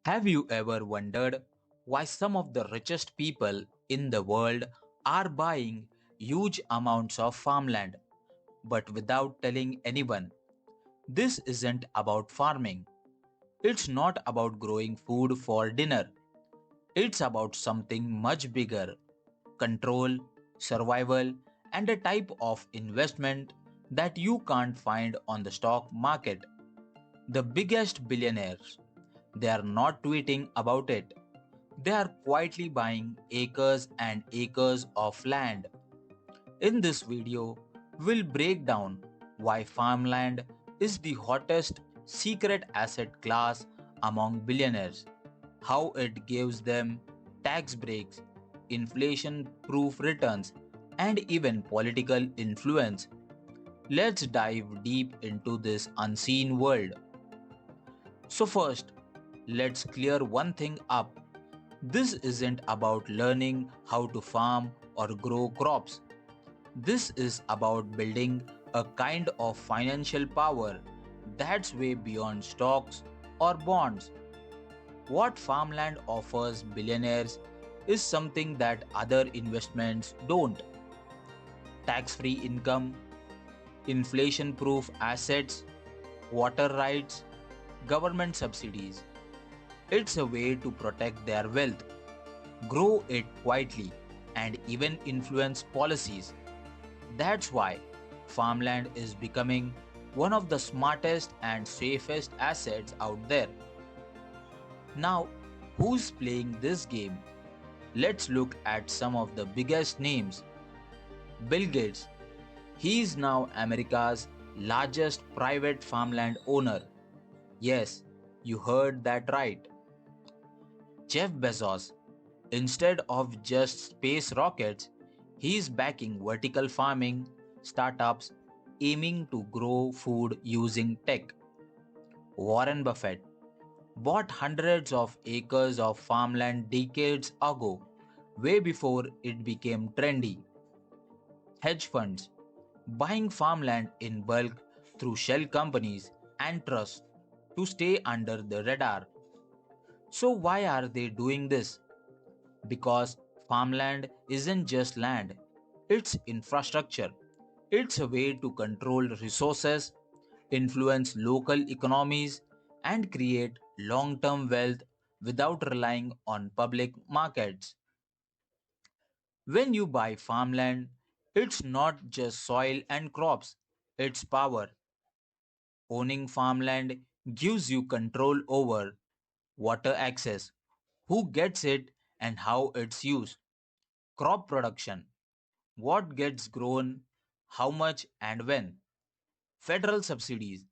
Have you ever wondered why some of the richest people in the world are buying huge amounts of farmland, but without telling anyone? This isn't about farming. It's not about growing food for dinner. It's about something much bigger: control, survival, and a type of investment that you can't find on the stock market. The biggest billionaires, they are not tweeting about it. They are quietly buying acres and acres of land. In this video, we'll break down why farmland is the hottest secret asset class among billionaires, how it gives them tax breaks, inflation proof returns, and even political influence. Let's dive deep into this unseen world. So, first, let's clear one thing up. This isn't about learning how to farm or grow crops. This is about building a kind of financial power that's way beyond stocks or bonds. What farmland offers billionaires is something that other investments don't: tax free income, inflation proof assets, water rights, government subsidies. It's a way to protect their wealth, grow it quietly, and even influence policies. That's why farmland is becoming one of the smartest and safest assets out there. Now, who's playing this game? Let's look at some of the biggest names. Bill Gates. He is now America's largest private farmland owner. Yes, you heard that right. Jeff Bezos. Instead of just space rockets, he is backing vertical farming startups aiming to grow food using tech. Warren Buffett bought hundreds of acres of farmland decades ago, way before it became trendy. Hedge funds buying farmland in bulk through shell companies and trusts to stay under the radar. So, why are they doing this? Because farmland isn't just land, it's infrastructure. It's a way to control resources, influence local economies, and create long term wealth without relying on public markets. When you buy farmland, it's not just soil and crops, it's power. Owning farmland gives you control over water access, who gets it, and how it's used; crop production, what gets grown, how much, and when; federal subsidies,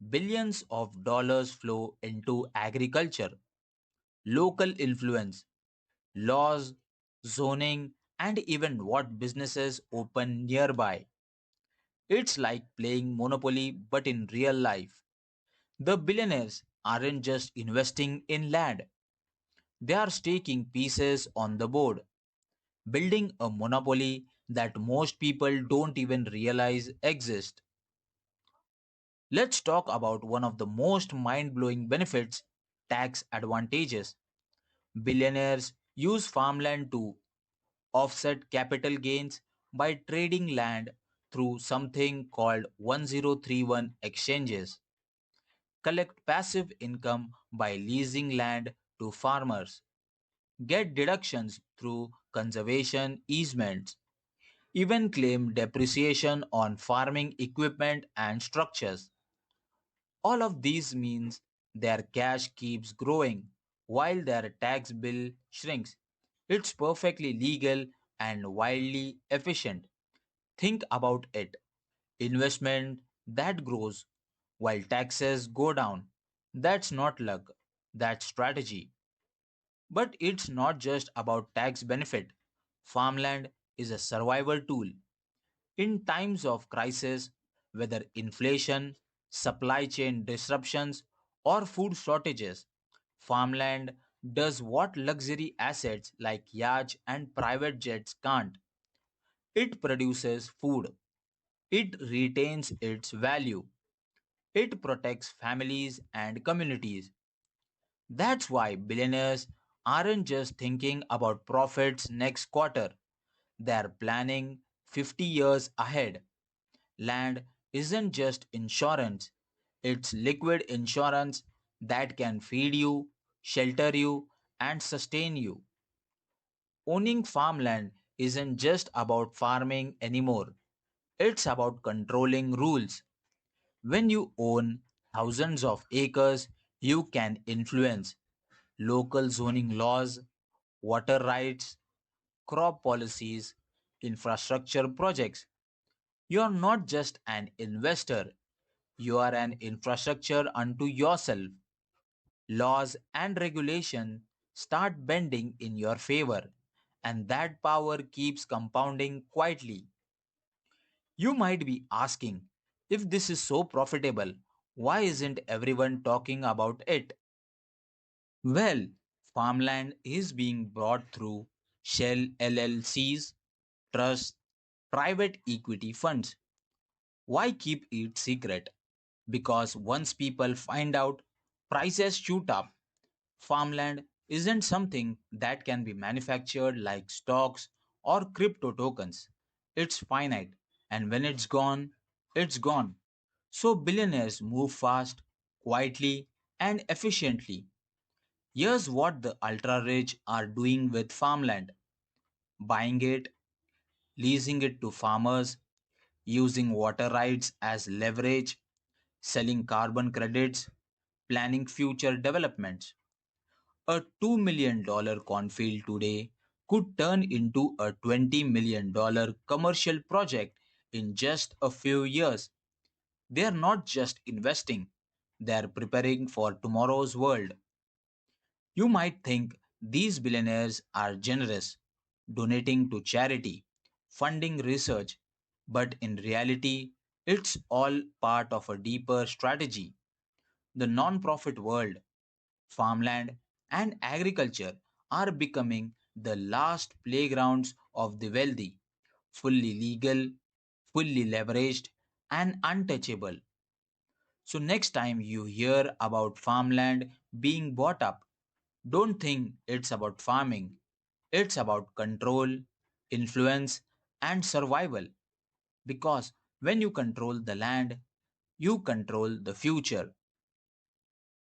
billions of dollars flow into agriculture; local influence, laws, zoning, and even what businesses open nearby. It's like playing Monopoly but in real life. The billionaires aren't just investing in land, they are staking pieces on the board, building a monopoly that most people don't even realize exists. Let's talk about one of the most mind blowing benefits: tax advantages. Billionaires use farmland to offset capital gains by trading land through something called 1031 exchanges, collect passive income by leasing land to farmers, get deductions through conservation easements, even claim depreciation on farming equipment and structures. All of these means their cash keeps growing while their tax bill shrinks. It's perfectly legal and wildly efficient. Think about it: investment that grows while taxes go down. That's not luck, that's strategy. But it's not just about tax benefit. Farmland is a survival tool. In times of crisis, whether inflation, supply chain disruptions, or food shortages, farmland does what luxury assets like yachts and private jets can't. It produces food, it retains its value, it protects families and communities. That's why billionaires aren't just thinking about profits next quarter, they're planning 50 years ahead. Land isn't just insurance, it's liquid insurance that can feed you, shelter you, and sustain you. Owning farmland isn't just about farming anymore, it's about controlling rules. When you own thousands of acres, you can influence local zoning laws, water rights, crop policies, infrastructure projects. You are not just an investor, you are an infrastructure unto yourself. Laws and regulation start bending in your favor, and that power keeps compounding quietly. You might be asking, if this is so profitable, why isn't everyone talking about it? Well, farmland is being brought through shell LLCs, trusts, private equity funds. Why keep it secret? Because once people find out, prices shoot up. Farmland isn't something that can be manufactured like stocks or crypto tokens. It's finite, and when it's gone, it's gone. So billionaires move fast, quietly, and efficiently. Here's what the ultra rich are doing with farmland: buying it, leasing it to farmers, using water rights as leverage, selling carbon credits, planning future developments. A $2 million cornfield today could turn into a $20 million commercial project in just a few years. They are not just investing, they are preparing for tomorrow's world. You might think these billionaires are generous, donating to charity, funding research, but in reality, it's all part of a deeper strategy. The non-profit world, farmland, and agriculture are becoming the last playgrounds of the wealthy, fully legal, fully leveraged, and untouchable. So, next time you hear about farmland being bought up, don't think it's about farming. It's about control, influence, and survival. Because when you control the land, you control the future.